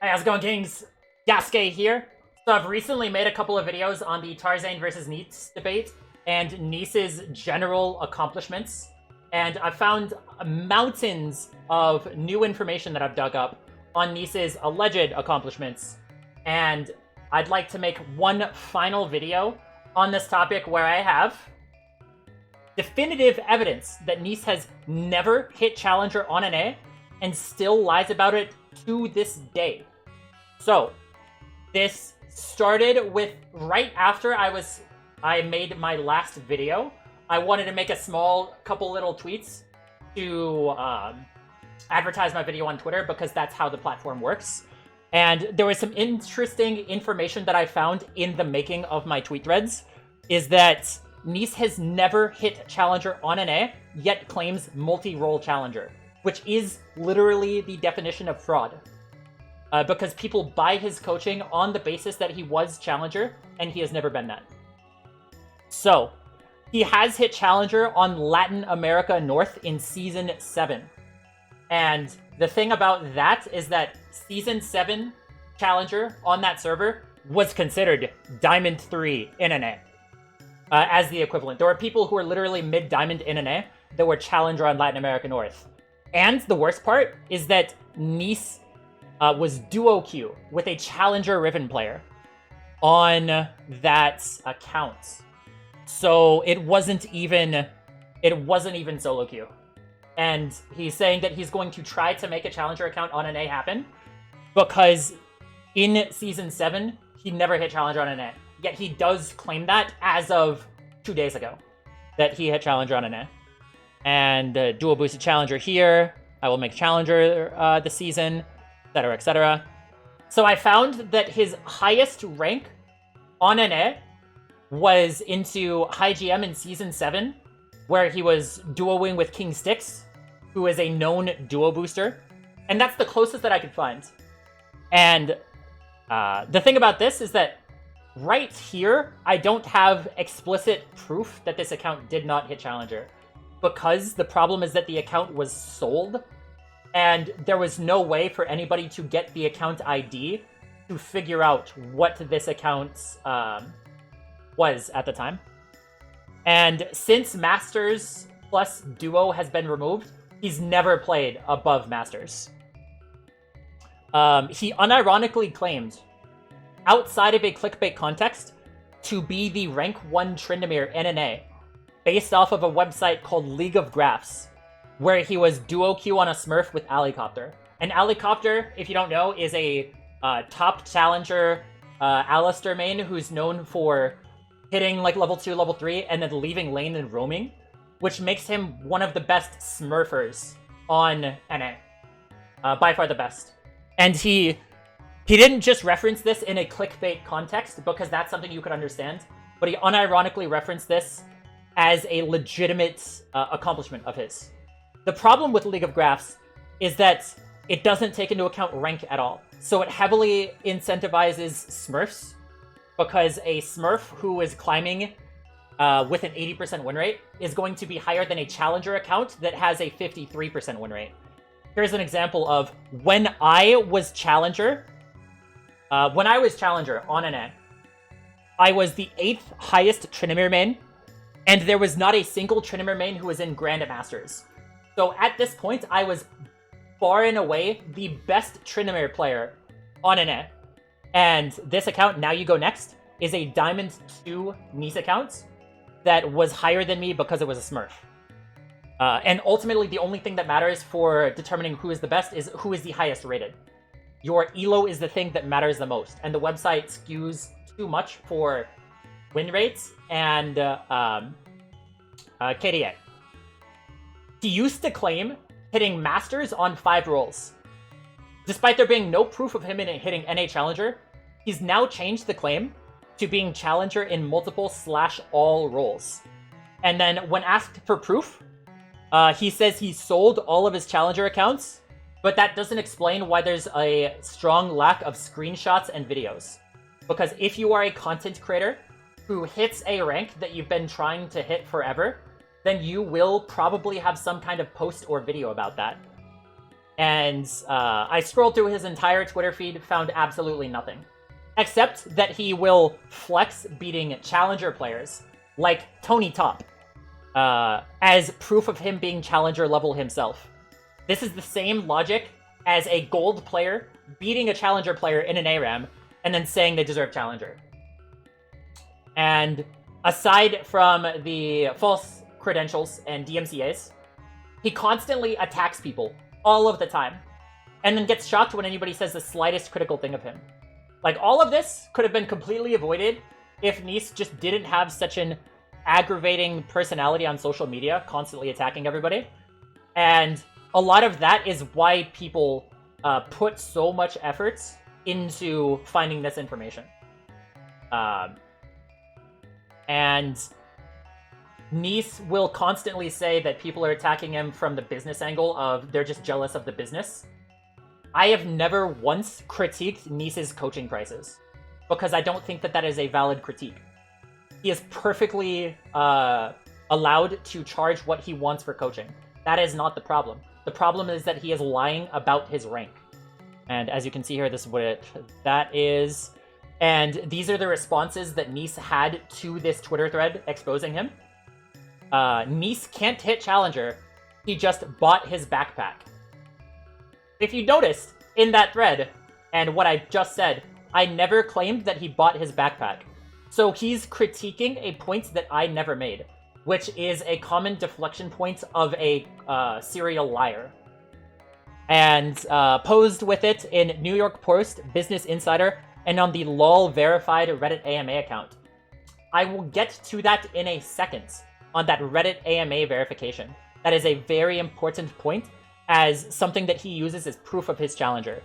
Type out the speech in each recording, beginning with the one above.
Hey, how's it going, Kings? Yasukeh here. So I've recently made a couple of videos on the Tarzan versus Neace debate and Neace's general accomplishments. And I've found mountains of new information that I've dug up on Neace's alleged accomplishments. And I'd like to make one final video on this topic where I have definitive evidence that Neace has never hit Challenger on an A and still lies about it to this day. So, this started with right after I made my last video. I wanted to make a small couple little tweets to advertise my video on Twitter because that's how the platform works. And there was some interesting information that I found in the making of my tweet threads, is that Neace has never hit Challenger on an A, yet claims multi-role Challenger, which is literally the definition of fraud. Because people buy his coaching on the basis that he was Challenger, and he has never been that. So, he has hit Challenger on Latin America North in Season 7. And the thing about that is that Season 7 Challenger on that server was considered Diamond 3 in an A. As the equivalent. There were people who were literally mid-Diamond in an A that were Challenger on Latin America North. And the worst part is that Neace was duo queue with a Challenger Riven player on that account. So it wasn't even solo queue. And he's saying that he's going to try to make a Challenger account on an A happen because in Season 7, he never hit Challenger on an A. Yet he does claim that as of 2 days ago, that he hit Challenger on an A. And dual boosted Challenger here. I will make Challenger this season, etc., etc. So I found that his highest rank on an A was into High GM in Season 7, where he was duoing with King Styx, who is a known duo booster. And that's the closest that I could find. And the thing about this is that right here, I don't have explicit proof that this account did not hit Challenger. Because the problem is that the account was sold, and there was no way for anybody to get the account ID to figure out what this account was at the time. And since Masters plus Duo has been removed, he's never played above Masters. He unironically claimed, outside of a clickbait context, to be the rank 1 Tryndamere NNA, based off of a website called League of Graphs, where he was duo Q on a Smurf with Alicopter. And Alicopter, if you don't know, is a top Challenger Alistair main who's known for hitting like level 2, level 3, and then leaving lane and roaming, which makes him one of the best Smurfers on NA. By far the best. And he didn't just reference this in a clickbait context, because that's something you could understand, but he unironically referenced this as a legitimate accomplishment of his. The problem with League of Graphs is that it doesn't take into account rank at all. So it heavily incentivizes Smurfs, because a Smurf who is climbing with an 80% win rate is going to be higher than a Challenger account that has a 53% win rate. Here's an example of when I was Challenger on an A, I was the 8th highest Tryndamere main, and there was not a single Tryndamere main who was in Grand Masters. So at this point, I was far and away the best Tryndamere player on an A. And this account, Now You Go Next, is a Diamond 2 Neace account that was higher than me because it was a Smurf. And ultimately, the only thing that matters for determining who is the best is who is the highest rated. Your elo is the thing that matters the most, and the website skews too much for win rates and KDA. He used to claim hitting Masters on 5 rolls. Despite there being no proof of him hitting NA Challenger, he's now changed the claim to being Challenger in multiple /all rolls. And then when asked for proof, he says he sold all of his Challenger accounts, but that doesn't explain why there's a strong lack of screenshots and videos. Because if you are a content creator who hits a rank that you've been trying to hit forever, then you will probably have some kind of post or video about that. And I scrolled through his entire Twitter feed, found absolutely nothing. Except that he will flex beating challenger players, like Tony Top, as proof of him being challenger level himself. This is the same logic as a gold player beating a challenger player in an ARAM, and then saying they deserve challenger. And aside from the false credentials and DMCAs, he constantly attacks people all of the time, and then gets shocked when anybody says the slightest critical thing of him. Like, all of this could have been completely avoided if Neace just didn't have such an aggravating personality on social media, constantly attacking everybody. And a lot of that is why people put so much effort into finding this information. And Neace will constantly say that people are attacking him from the business angle of they're just jealous of the business. I have never once critiqued Neace's coaching prices because I don't think that that is a valid critique. He is perfectly allowed to charge what he wants for coaching. That is not the problem. The problem is that he is lying about his rank. And as you can see here, this is what that is. And these are the responses that Neace had to this Twitter thread exposing him. Neace can't hit challenger. He just bought his backpack. If you noticed in that thread, and what I just said, I never claimed that he bought his backpack. So he's critiquing a point that I never made, which is a common deflection point of a serial liar. And posed with it in New York Post, Business Insider, and on the LOL verified Reddit AMA account. I will get to that in a second on that Reddit AMA verification. That is a very important point as something that he uses as proof of his challenger.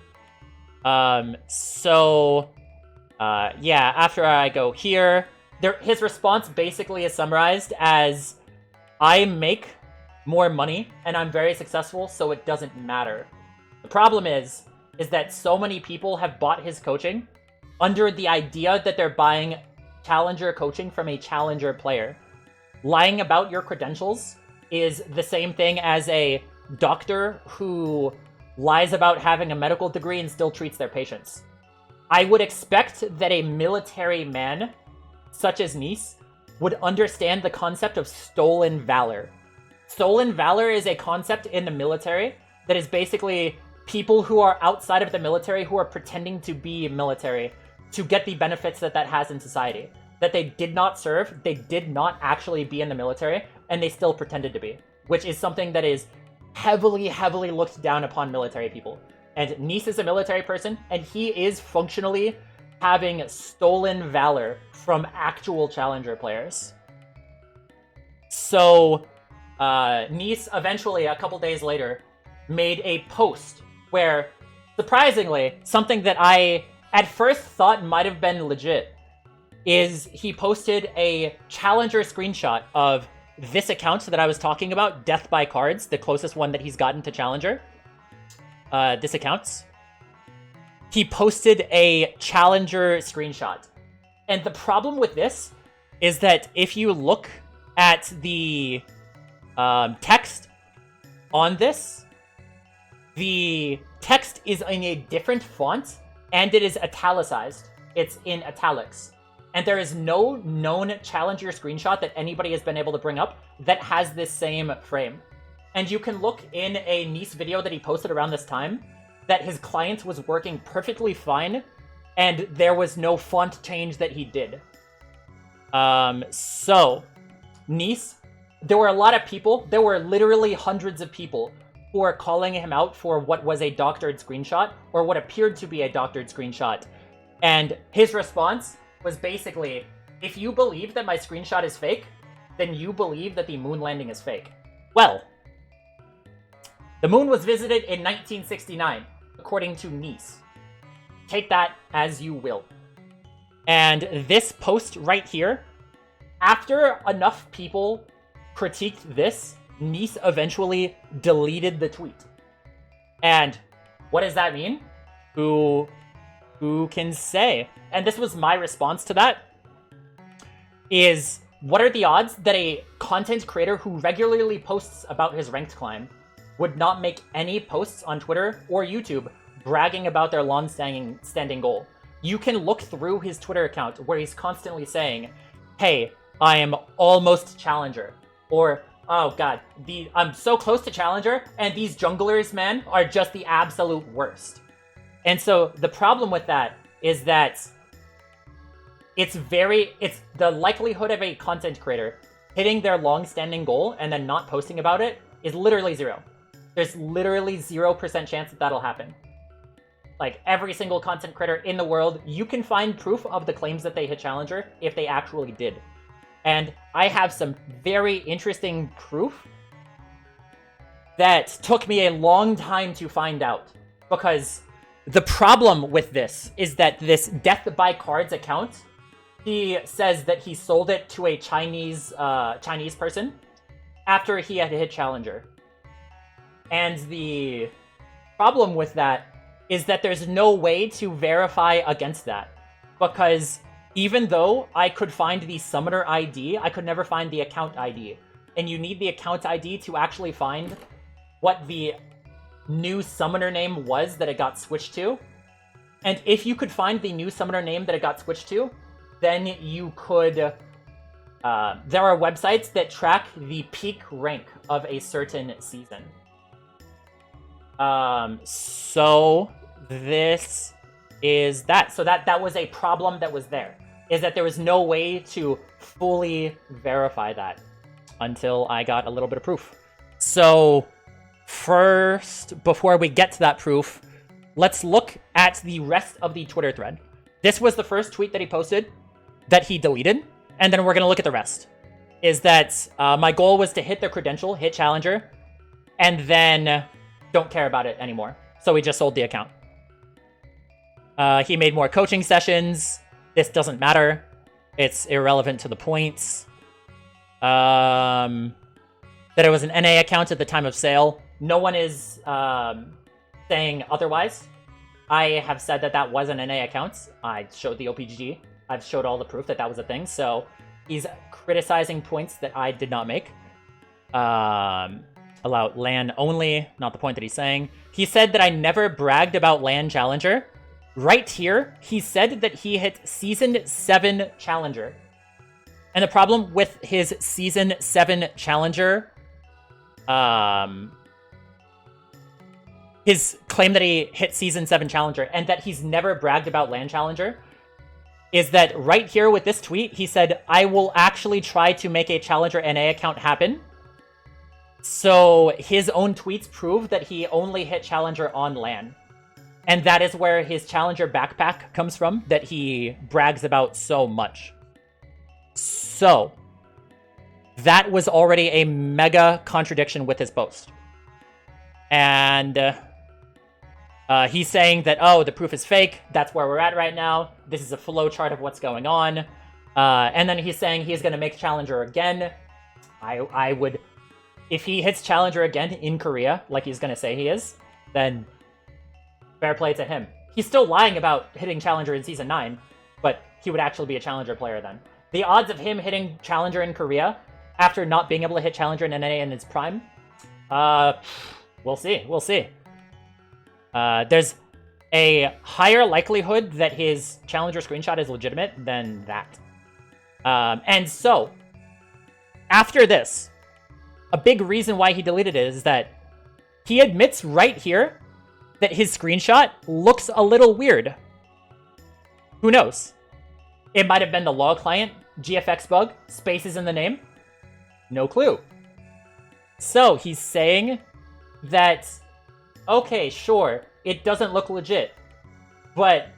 Yeah, after I go here, his response basically is summarized as, I make more money and I'm very successful, so it doesn't matter. The problem is that so many people have bought his coaching under the idea that they're buying challenger coaching from a challenger player. Lying about your credentials is the same thing as a doctor who lies about having a medical degree and still treats their patients. I would expect that a military man, such as Neace, would understand the concept of stolen valor. Stolen valor is a concept in the military that is basically people who are outside of the military who are pretending to be military to get the benefits that that has in society. That they did not serve, they did not actually be in the military, and they still pretended to be, which is something that is heavily, heavily looked down upon military people. And Neace is a military person, and he is functionally having stolen valor from actual challenger players. So, Neace eventually, a couple days later, made a post where, surprisingly, something that I at first thought might have been legit, is he posted a challenger screenshot of this account that I was talking about, Death by Cards, the closest one that he's gotten to challenger. This account. He posted a challenger screenshot. And the problem with this is that if you look at the text on this, the text is in a different font and it is italicized. It's in italics. And there is no known challenger screenshot that anybody has been able to bring up that has this same frame. And you can look in a Neace video that he posted around this time that his client was working perfectly fine and there was no font change that he did. So, Neace, there were a lot of people, there were literally hundreds of people who are calling him out for what was a doctored screenshot or what appeared to be a doctored screenshot. And his response was basically, if you believe that my screenshot is fake, then you believe that the moon landing is fake. Well, the moon was visited in 1969, according to Neace. Take that as you will. And this post right here, after enough people critiqued this, Neace eventually deleted the tweet. And what does that mean? Who can say? And this was my response to that, is what are the odds that a content creator who regularly posts about his ranked climb would not make any posts on Twitter or YouTube bragging about their long-standing goal. You can look through his Twitter account where he's constantly saying, hey, I am almost Challenger. Or, oh god, I'm so close to Challenger, and these junglers, man, are just the absolute worst. And so the problem with that is that it's the likelihood of a content creator hitting their long-standing goal and then not posting about it is literally 0. There's literally 0% chance that that'll happen. Like, every single content creator in the world, you can find proof of the claims that they hit Challenger if they actually did. And I have some very interesting proof that took me a long time to find out. Because the problem with this is that this Death by Cards account, he says that he sold it to a Chinese person after he had hit Challenger. And the problem with that is that there's no way to verify against that. Because even though I could find the summoner ID, I could never find the account ID. And you need the account ID to actually find what the new summoner name was that it got switched to. And if you could find the new summoner name that it got switched to, then you could... there are websites that track the peak rank of a certain season. So this is that. So that was a problem that was there. Is that there was no way to fully verify that until I got a little bit of proof. So first, before we get to that proof, let's look at the rest of the Twitter thread. This was the first tweet that he posted that he deleted, and then we're going to look at the rest. Is that my goal was to hit the credential, hit Challenger, and then don't care about it anymore. So he just sold the account. He made more coaching sessions. This doesn't matter. It's irrelevant to the points. That it was an NA account at the time of sale. No one is saying otherwise. I have said that that was an NA account. I showed the OPG. I've showed all the proof that that was a thing. So he's criticizing points that I did not make. Allow LAN only. Not the point that he's saying. He said that I never bragged about LAN Challenger. Right here, he said that he hit Season 7 Challenger. And the problem with his Season 7 Challenger, his claim that he hit Season 7 Challenger and that he's never bragged about LAN Challenger, is that right here with this tweet, he said, I will actually try to make a Challenger NA account happen. So his own tweets prove that he only hit Challenger on LAN. And that is where his Challenger backpack comes from, that he brags about so much. So, that was already a mega contradiction with his post. And he's saying that, oh, the proof is fake, that's where we're at right now, this is a flow chart of what's going on. And then he's saying he's going to make Challenger again. I would... If he hits Challenger again in Korea, like he's going to say he is, then... fair play to him. He's still lying about hitting Challenger in Season 9, but he would actually be a Challenger player then. The odds of him hitting Challenger in Korea, after not being able to hit Challenger in NA in its prime, we'll see, we'll see. There's a higher likelihood that his Challenger screenshot is legitimate than that. And so, after this, a big reason why he deleted it is that he admits right here that his screenshot looks a little weird. Who knows? It might have been the log client, GFX bug, spaces in the name. No clue. So he's saying that, okay, sure, it doesn't look legit, but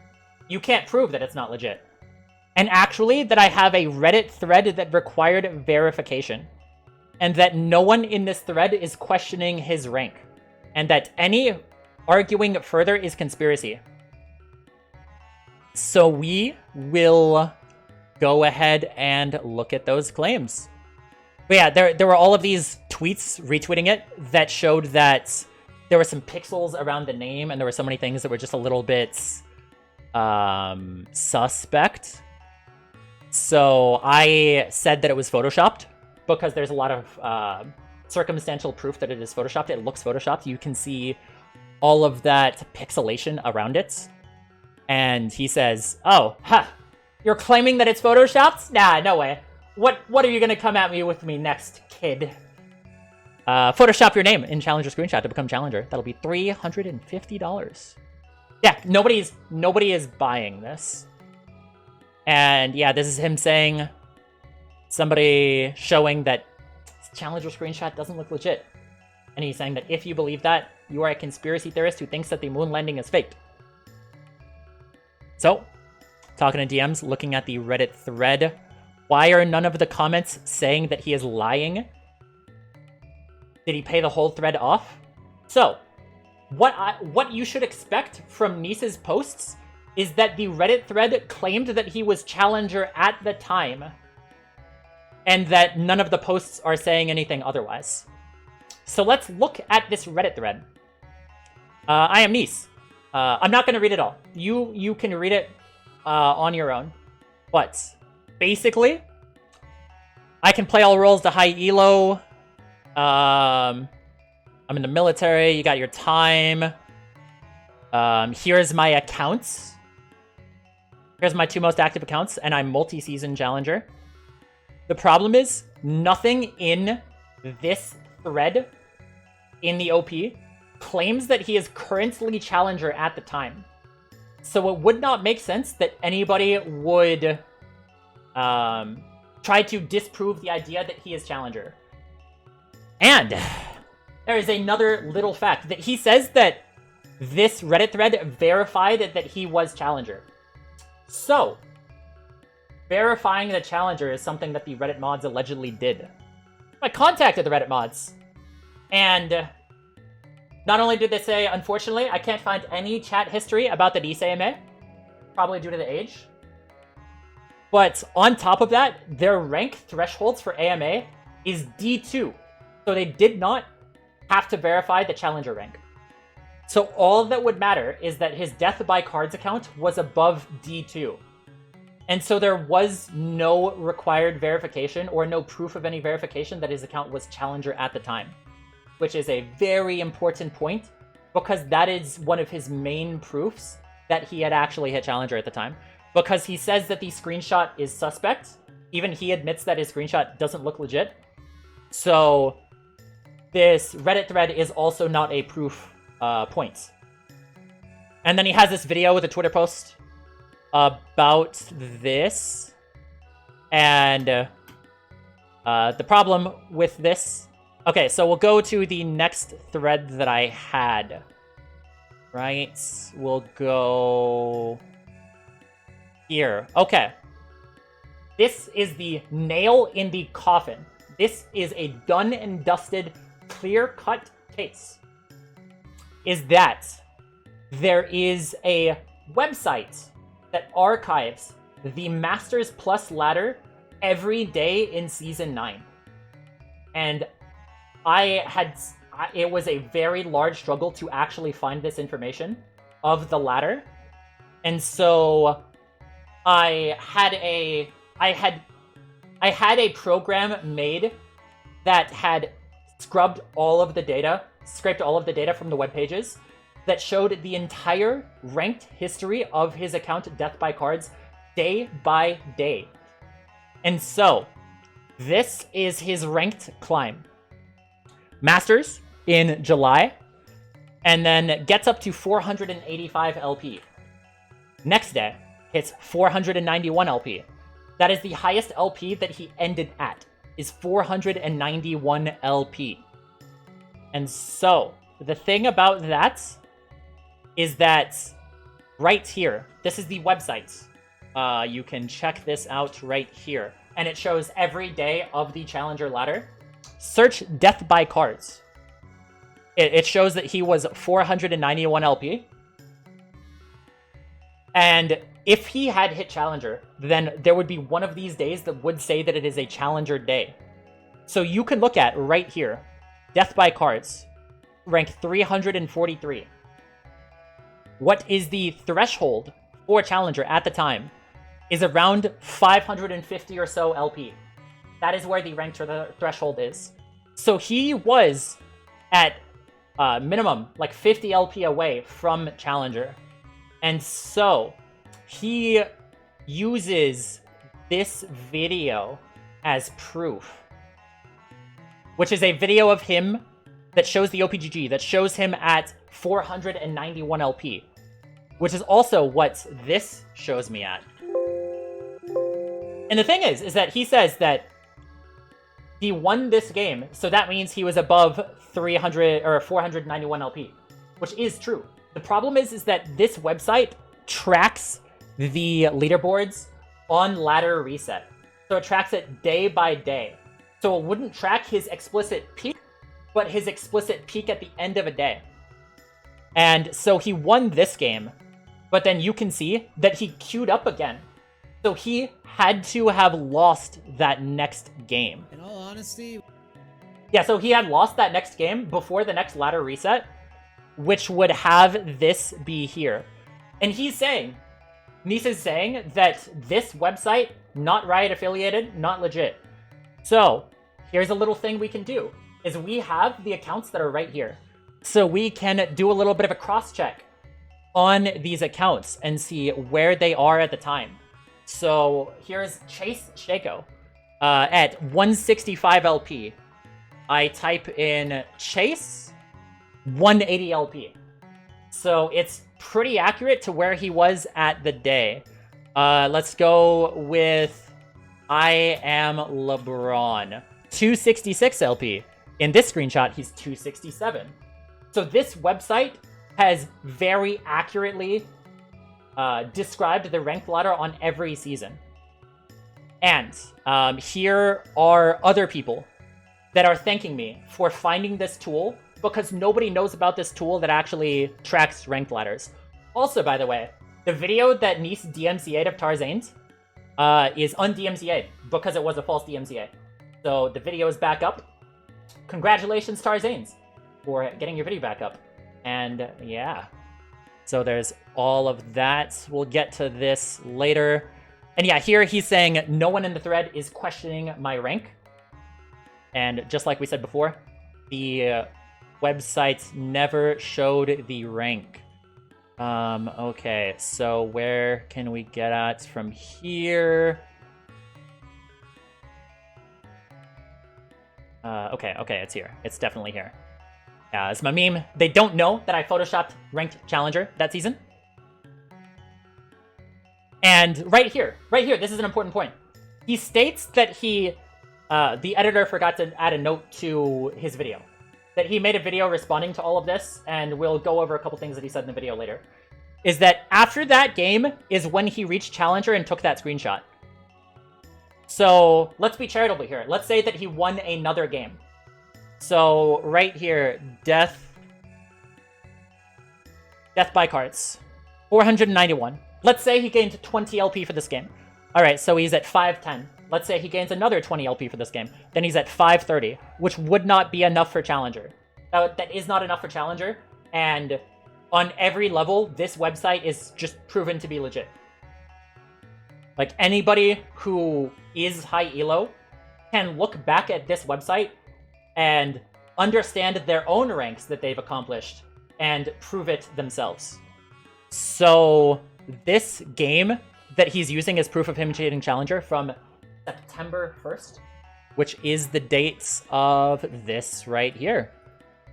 you can't prove that it's not legit. And actually, that I have a Reddit thread that required verification, and that no one in this thread is questioning his rank, and that any arguing further is conspiracy. So we will go ahead and look at those claims. But yeah, there were all of these tweets retweeting it that showed that there were some pixels around the name, and there were so many things that were just a little bit suspect. So I said that it was photoshopped, because there's a lot of circumstantial proof that it is photoshopped. It looks photoshopped. You can see all of that pixelation around it. And he says, oh, you're claiming that it's photoshopped? Nah, no way. What are you gonna come at me with next, kid? Photoshop your name in Challenger Screenshot to become Challenger. That'll be $350. Yeah, nobody is buying this. And yeah, this is him saying, somebody showing that Challenger Screenshot doesn't look legit. And he's saying that if you believe that, you are a conspiracy theorist who thinks that the moon landing is faked. So, talking to DMs, looking at the Reddit thread, why are none of the comments saying that he is lying? Did he pay the whole thread off? So, what you should expect from Neace's posts is that the Reddit thread claimed that he was Challenger at the time, and that none of the posts are saying anything otherwise. So let's look at this Reddit thread. I am Neace. I'm not going to read it all. You can read it on your own. But basically, I can play all roles to high elo. I'm in the military. You got your time. Here's my accounts. Here's my 2 most active accounts, and I'm multi-season Challenger. The problem is, nothing in this thread in the OP claims that he is currently Challenger at the time. So it would not make sense that anybody would try to disprove the idea that he is Challenger. And there is another little fact that he says that this Reddit thread verified that he was Challenger. So, verifying the Challenger is something that the Reddit mods allegedly did. I contacted the Reddit mods, and not only did they say, unfortunately, I can't find any chat history about the Neace AMA, probably due to the age, but on top of that, their rank thresholds for AMA is D2, so they did not have to verify the Challenger rank. So all that would matter is that his Death by Cards account was above D2. And so there was no required verification or no proof of any verification that his account was Challenger at the time, which is a very important point because that is one of his main proofs that he had actually hit Challenger at the time, because he says that the screenshot is suspect. Even he admits that his screenshot doesn't look legit. So this Reddit thread is also not a proof point. And then he has this video with a Twitter post about this. And the problem with this... Okay, so we'll go to the next thread that I had. Right? We'll go here. Okay. This is the nail in the coffin. This is a done and dusted, clear-cut case. Is that there is a website that archives the Masters Plus ladder every day in Season 9. And it was a very large struggle to actually find this information of the ladder. And so I had a program made that had scraped all of the data from the web pages that showed the entire ranked history of his account Death by Cards day by day. And so this is his ranked climb. Masters in July, and then gets up to 485 LP. Next day, hits 491 LP. That is the highest LP that he ended at, is 491 LP. And so, the thing about that is that right here, this is the website. You can check this out right here. And it shows every day of the Challenger ladder. Search Death by Cards. It shows that he was 491 LP. And if he had hit Challenger, then there would be one of these days that would say that it is a Challenger day. So you can look at right here, Death by Cards, rank 343. What is the threshold for Challenger at the time is around 550 or so LP. That is where the ranked threshold is. So he was at minimum like 50 LP away from Challenger. And so he uses this video as proof, which is a video of him that shows the OPGG, that shows him at 491 LP, which is also what this shows me at. And the thing is that he says that he won this game, so that means he was above 300 or 491 LP, which is true. The problem is that this website tracks the leaderboards on ladder reset. So it tracks it day by day. So it wouldn't track his explicit peak, but his explicit peak at the end of a day. And so he won this game, but then you can see that he queued up again. So he had to have lost that next game. In all honesty... Yeah, so he had lost that next game before the next ladder reset, which would have this be here. And he's saying, Neace is saying that this website, not Riot affiliated, not legit. So here's a little thing we can do, is we have the accounts that are right here. So we can do a little bit of a cross-check on these accounts and see where they are at the time. So here's Chase Shako at 165 LP. I type in Chase, 180 LP. So it's pretty accurate to where he was at the day. Let's go with I am LeBron, 266 LP. In this screenshot, he's 267. So this website has very accurately described the ranked ladder on every season. And here are other people that are thanking me for finding this tool, because nobody knows about this tool that actually tracks ranked ladders. Also, by the way, the video that Neace DMCA'd of Tarzane's is un-DMCA'd because it was a false DMCA. So the video is back up. Congratulations, Tarzane's, for getting your video back up. And yeah, so there's all of that. We'll get to this later. And yeah, here he's saying no one in the thread is questioning my rank. And just like we said before, the website never showed the rank. Okay, so where can we get at from here? Okay, it's here. It's definitely here. Yeah, it's my meme. They don't know that I photoshopped ranked challenger that season. And right here, this is an important point. He states that he, the editor forgot to add a note to his video. That he made a video responding to all of this, and we'll go over a couple things that he said in the video later. Is that after that game is when he reached Challenger and took that screenshot. So let's be charitable here. Let's say that he won another game. So right here, death by carts, 491. Let's say he gained 20 LP for this game. All right, so he's at 510. Let's say he gains another 20 LP for this game. Then he's at 530, which would not be enough for Challenger. That is not enough for Challenger. And on every level, this website is just proven to be legit. Like, anybody who is high elo can look back at this website and understand their own ranks that they've accomplished and prove it themselves. So this game that he's using as proof of him cheating Challenger from September 1st, which is the dates of this right here.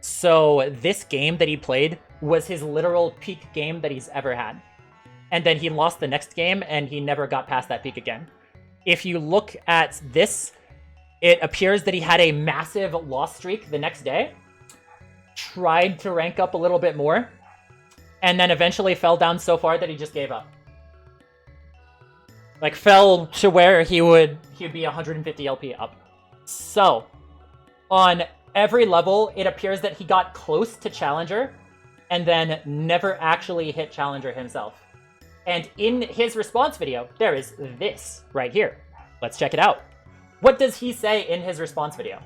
So this game that he played was his literal peak game that he's ever had. And then he lost the next game and he never got past that peak again. If you look at this, it appears that he had a massive loss streak the next day, tried to rank up a little bit more, and then eventually fell down so far that he just gave up. Like, fell to where he'd be 150 LP up. So, on every level, it appears that he got close to Challenger, and then never actually hit Challenger himself. And in his response video, there is this right here. Let's check it out. What does he say in his response video?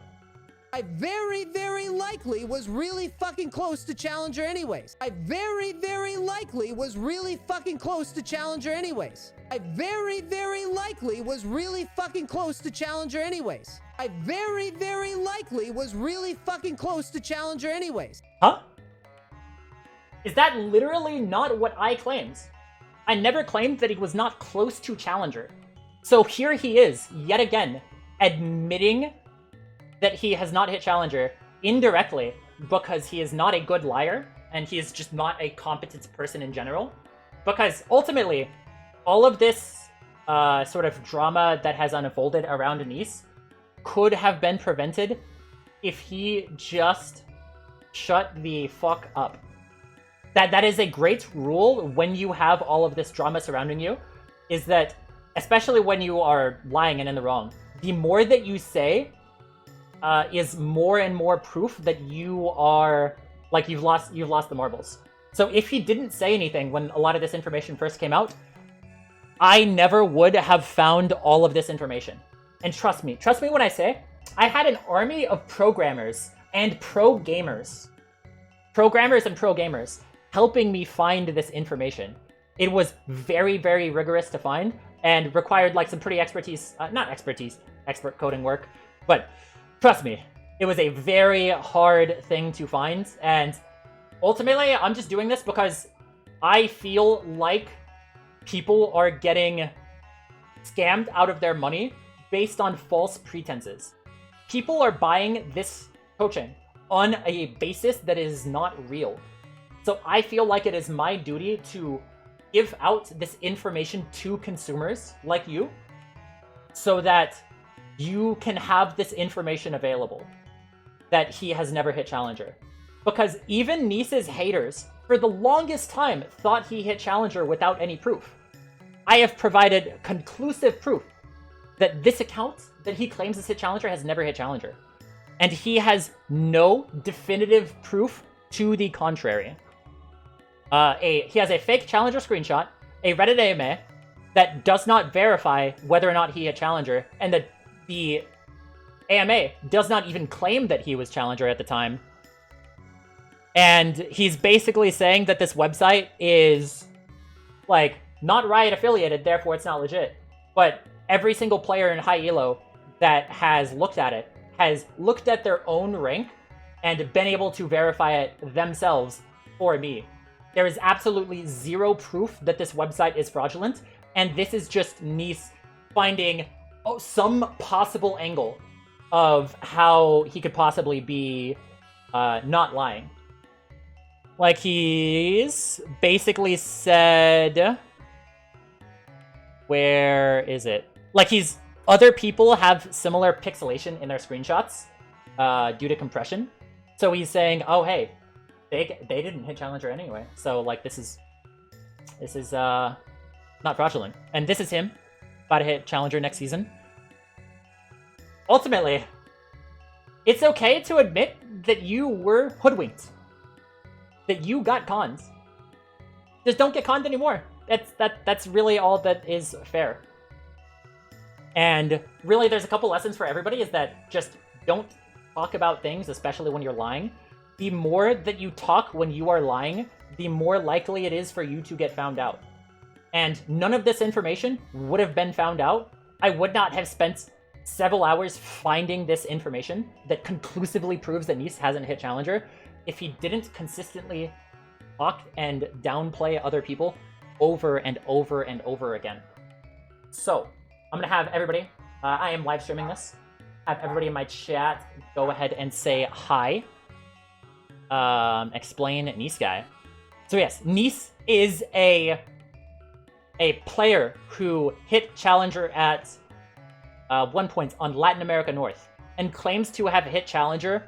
I very, very likely was really fucking close to Challenger anyways. I very, very likely was really fucking close to Challenger anyways. I very, very likely was really fucking close to Challenger anyways. I very, very likely was really fucking close to Challenger anyways. Huh? Is that literally not what I claimed? I never claimed that he was not close to Challenger. So here he is, yet again, admitting that he has not hit Challenger indirectly because he is not a good liar and he is just not a competent person in general. Because ultimately, all of this sort of drama that has unfolded around Neace could have been prevented if he just shut the fuck up. That is a great rule when you have all of this drama surrounding you, is that, especially when you are lying and in the wrong, the more that you say is more and more proof that you are, like, you've lost the marbles. So if he didn't say anything when a lot of this information first came out, I never would have found all of this information. And trust me when I say, I had an army of programmers and pro gamers helping me find this information. It was very, very rigorous to find and required like some pretty expert coding work, but trust me, it was a very hard thing to find. And ultimately, I'm just doing this because I feel like people are getting scammed out of their money based on false pretenses. People are buying this coaching on a basis that is not real. So I feel like it is my duty to give out this information to consumers like you so that you can have this information available that he has never hit Challenger. Because even Neace's haters, for the longest time, thought he hit Challenger without any proof. I have provided conclusive proof that this account that he claims has hit Challenger has never hit Challenger. And he has no definitive proof to the contrary. He has a fake Challenger screenshot, a Reddit AMA, that does not verify whether or not he hit Challenger, and that the AMA does not even claim that he was Challenger at the time. And he's basically saying that this website is, like, not Riot affiliated, therefore it's not legit. But every single player in high elo that has looked at it has looked at their own rank and been able to verify it themselves for me. There is absolutely zero proof that this website is fraudulent, and this is just Neace finding some possible angle of how he could possibly be not lying. Like, he's basically said... Where is it? Like, other people have similar pixelation in their screenshots due to compression. So he's saying, oh, hey, they didn't hit Challenger anyway. So, like, this is not fraudulent. And this is him about to hit Challenger next season. Ultimately, it's okay to admit that you were hoodwinked. That you got conned. Just don't get conned anymore. That's really all that is fair. And really, there's a couple lessons for everybody, is that just don't talk about things, especially when you're lying. The more that you talk when you are lying, the more likely it is for you to get found out. And none of this information would have been found out. I would not have spent several hours finding this information that conclusively proves that Neace hasn't hit Challenger if he didn't consistently talk and downplay other people over and over and over again. So, I'm gonna have everybody, I am live streaming this, have everybody in my chat go ahead and say hi. Explain Neace guy. So yes, Neace is a player who hit Challenger at one point on Latin America North, and claims to have hit Challenger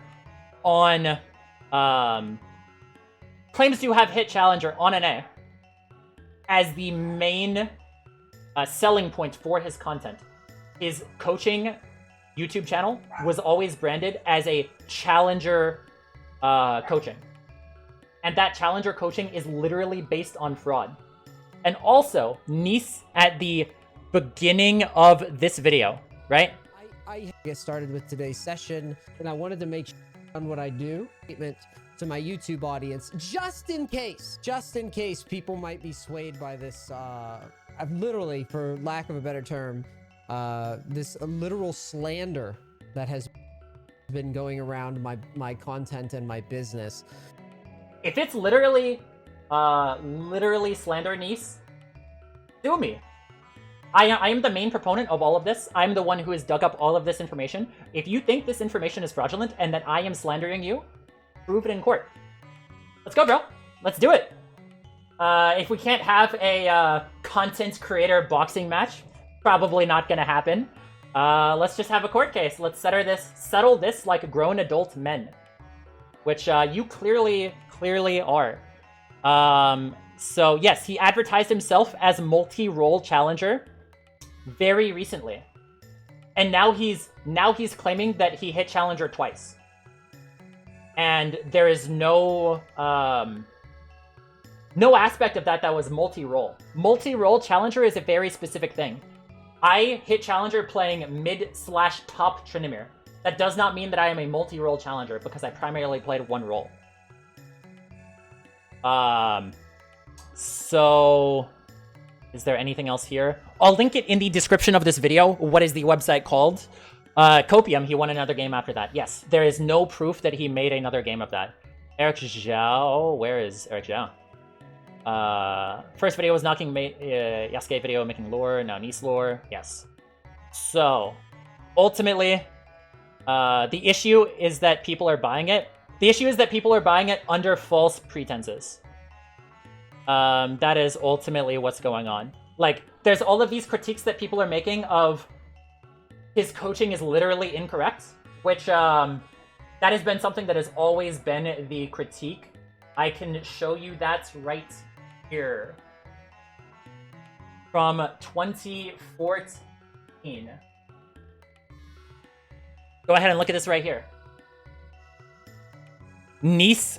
on an A as the main selling point for his content. His coaching YouTube channel was always branded as a Challenger coaching. And that Challenger coaching is literally based on fraud. And also, Neace, at the beginning of this video, right? I get started with today's session, and I wanted to make sure on what I do statement to my YouTube audience, just in case people might be swayed by this. I've literally, for lack of a better term, this literal slander that has been going around my content and my business. If it's literally slander, Neace, sue me. I am the main proponent of all of this. I'm the one who has dug up all of this information. If you think this information is fraudulent and that I am slandering you, prove it in court. Let's go, bro. Let's do it. If we can't have a content creator boxing match, probably not gonna happen. Let's just have a court case. Let's settle this like grown adult men, which you clearly are. So yes, he advertised himself as multi-role challenger very recently, and now he's claiming that he hit challenger twice, and there is no aspect of that was multi-role. Multi-role challenger is a very specific thing. I hit challenger playing mid/top Tryndamere. That does not mean that I am a multi-role challenger because I primarily played one role. So is there anything else here? I'll link it in the description of this video. What is the website called? Copium, he won another game after that. Yes, there is no proof that he made another game of that. Eric Zhao, where is Eric Zhao? First video was knocking Yasukeh video making lore, now Neace lore. Yes. So, ultimately, the issue is that people are buying it. The issue is that people are buying it under false pretenses. That is ultimately what's going on. Like, there's all of these critiques that people are making of his coaching is literally incorrect, which, that has been something that has always been the critique. I can show you that right here. From 2014. Go ahead and look at this right here. Neace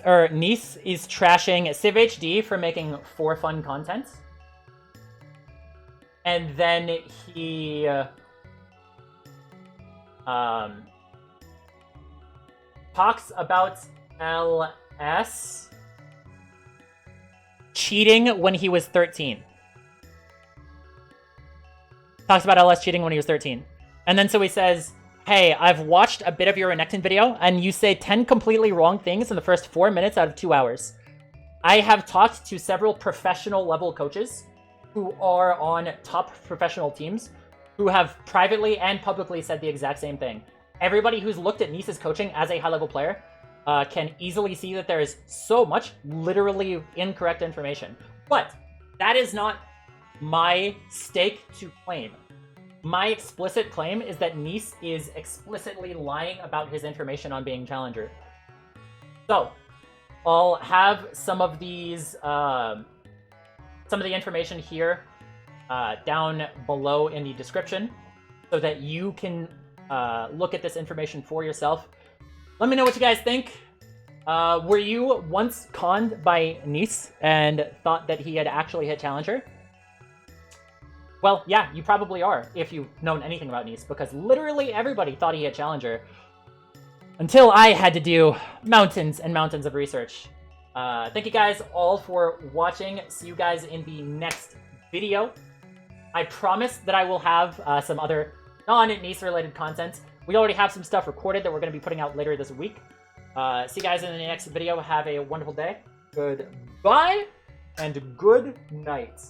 is trashing Civ HD for making for fun content. And then he talks about LS cheating when he was 13. Talks about LS cheating when he was 13. And then so he says, hey, I've watched a bit of your Renekton video, and you say 10 completely wrong things in the first 4 minutes out of 2 hours. I have talked to several professional level coaches who are on top professional teams who have privately and publicly said the exact same thing. Everybody who's looked at Neace's coaching as a high-level player can easily see that there is so much literally incorrect information. But that is not my stake to claim. My explicit claim is that Neace is explicitly lying about his information on being challenger. So, I'll have some of these, some of the information here down below in the description so that you can look at this information for yourself. Let me know what you guys think. Were you once conned by Neace and thought that he had actually hit challenger? Well, yeah, you probably are, if you've known anything about Neace, because literally everybody thought he hit challenger until I had to do mountains and mountains of research. Thank you guys all for watching. See you guys in the next video. I promise that I will have some other non-Neace related content. We already have some stuff recorded that we're going to be putting out later this week. See you guys in the next video. Have a wonderful day. Goodbye and good night.